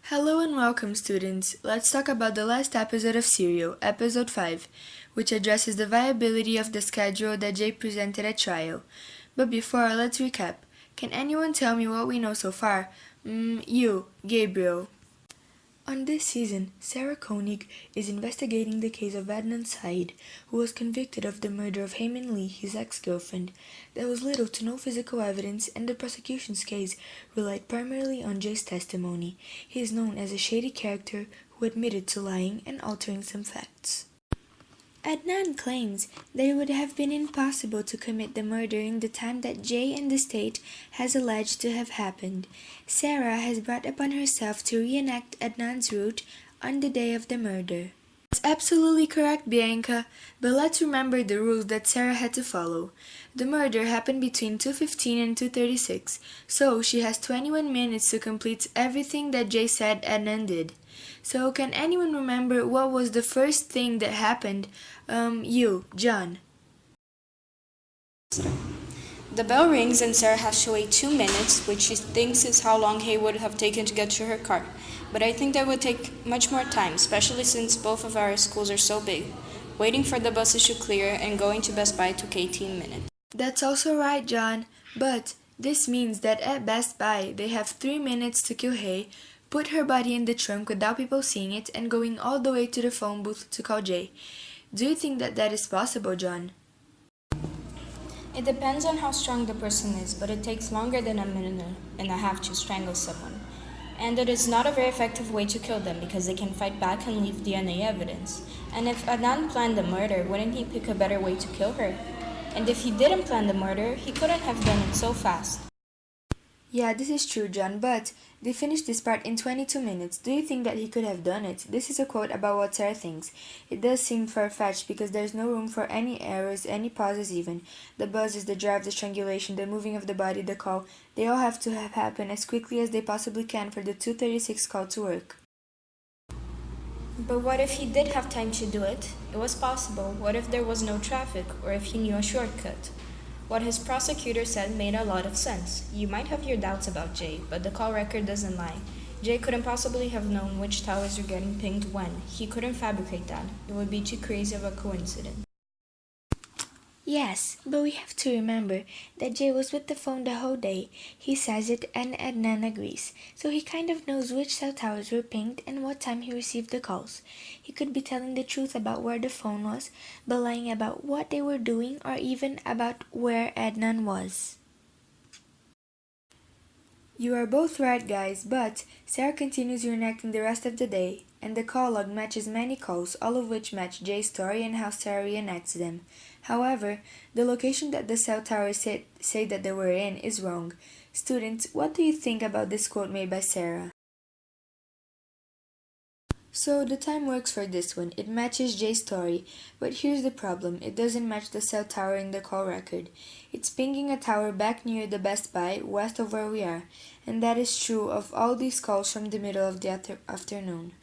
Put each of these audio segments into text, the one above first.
Hello and welcome, students. Let's talk about the last episode of Serial, episode 5, which addresses the viability of the schedule that Jay presented at trial. But before, let's recap. Can anyone tell me what we know so far? You, Gabriel. On this season, Sarah Koenig is investigating the case of Adnan Said, who was convicted of the murder of Heyman Lee, his ex-girlfriend. There was little to no physical evidence, and the prosecution's case relied primarily on Jay's testimony. He is known as a shady character who admitted to lying and altering some facts. Adnan claims that it would have been impossible to commit the murder in the time that Jay and the state has alleged to have happened. Sarah has brought upon herself to reenact Adnan's route on the day of the murder. That's absolutely correct, Bianca, but let's remember the rules that Sarah had to follow. The murder happened between 2:15 and 2:36, so she has 21 minutes to complete everything that Jay said Adnan did. So can anyone remember what was the first thing that happened? You, John. The bell rings and Sarah has to wait 2 minutes, which she thinks is how long Hay would have taken to get to her car. But I think that would take much more time, especially since both of our schools are so big. Waiting for the buses to clear and going to Best Buy took 18 minutes. That's also right, John. But this means that at Best Buy, they have 3 minutes to kill Hay, put her body in the trunk without people seeing it, and going all the way to the phone booth to call Jay. Do you think that that is possible, John? It depends on how strong the person is, but it takes longer than a minute and a half to strangle someone. And it is not a very effective way to kill them because they can fight back and leave DNA evidence. And if Adnan planned the murder, wouldn't he pick a better way to kill her? And if he didn't plan the murder, he couldn't have done it so fast. Yeah, this is true, John, but they finished this part in 22 minutes. Do you think that he could have done it? This is a quote about what Sarah thinks. It does seem far-fetched because there's no room for any errors, any pauses even. The buzzes, the drive, the strangulation, the moving of the body, the call, they all have to have happened as quickly as they possibly can for the 2:36 call to work. But what if he did have time to do it? It was possible. What if there was no traffic, or if he knew a shortcut? What his prosecutor said made a lot of sense. You might have your doubts about Jay, but the call record doesn't lie. Jay couldn't possibly have known which towers were getting pinged when. He couldn't fabricate that. It would be too crazy of a coincidence. Yes, but we have to remember that Jay was with the phone the whole day. He says it and Adnan agrees, so he kind of knows which cell towers were pinged and what time he received the calls. He could be telling the truth about where the phone was, but lying about what they were doing or even about where Adnan was. You are both right, guys, but Sarah continues reenacting the rest of the day, and the call log matches many calls, all of which match Jay's story and how Sarah reenacts them. However, the location that the cell towers say that they were in is wrong. Students, what do you think about this quote made by Sarah? So the time works for this one. It matches Jay's story, but here's the problem. It doesn't match the cell tower in the call record. It's pinging a tower back near the Best Buy, west of where we are, and that is true of all these calls from the middle of the afternoon.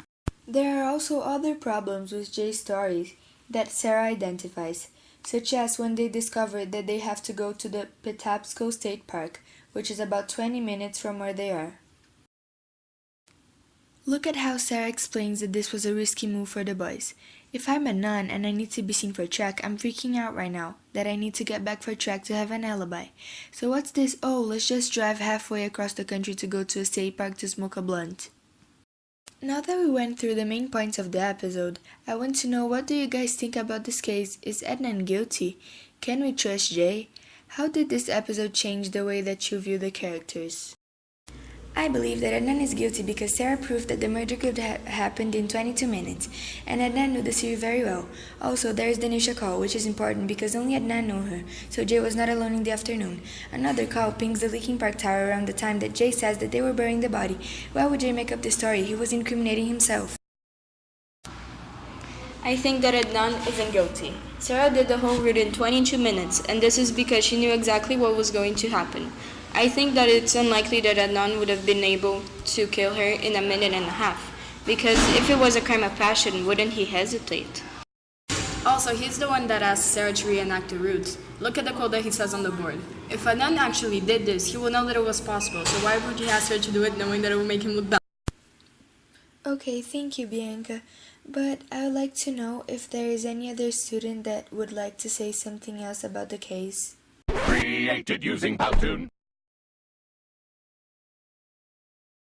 There are also other problems with Jay's stories that Sarah identifies, such as when they discovered that they have to go to the Patapsco State Park, which is about 20 minutes from where they are. Look at how Sarah explains that this was a risky move for the boys. If I'm a nun and I need to be seen for track, I'm freaking out right now that I need to get back for track to have an alibi. So what's this? Oh, let's just drive halfway across the country to go to a state park to smoke a blunt. Now that we went through the main points of the episode, I want to know, what do you guys think about this case? Is Adnan guilty? Can we trust Jay? How did this episode change the way that you view the characters? I believe that Adnan is guilty because Sarah proved that the murder could have happened in 22 minutes, and Adnan knew the series very well. Also, there is the Nisha call, which is important because only Adnan knew her, so Jay was not alone in the afternoon. Another call pings the leaking park tower around the time that Jay says that they were burying the body. Why would Jay make up this story? He was incriminating himself. I think that Adnan isn't guilty. Sarah did the whole route in 22 minutes, and this is because she knew exactly what was going to happen. I think that it's unlikely that Adnan would have been able to kill her in a minute and a half, because if it was a crime of passion, wouldn't he hesitate? Also, he's the one that asked Sarah to reenact the route. Look at the quote that he says on the board. If Adnan actually did this, he would know that it was possible, so why would he ask her to do it knowing that it would make him look bad? Okay, thank you, Bianca. But I would like to know if there is any other student that would like to say something else about the case. Created using Powtoon.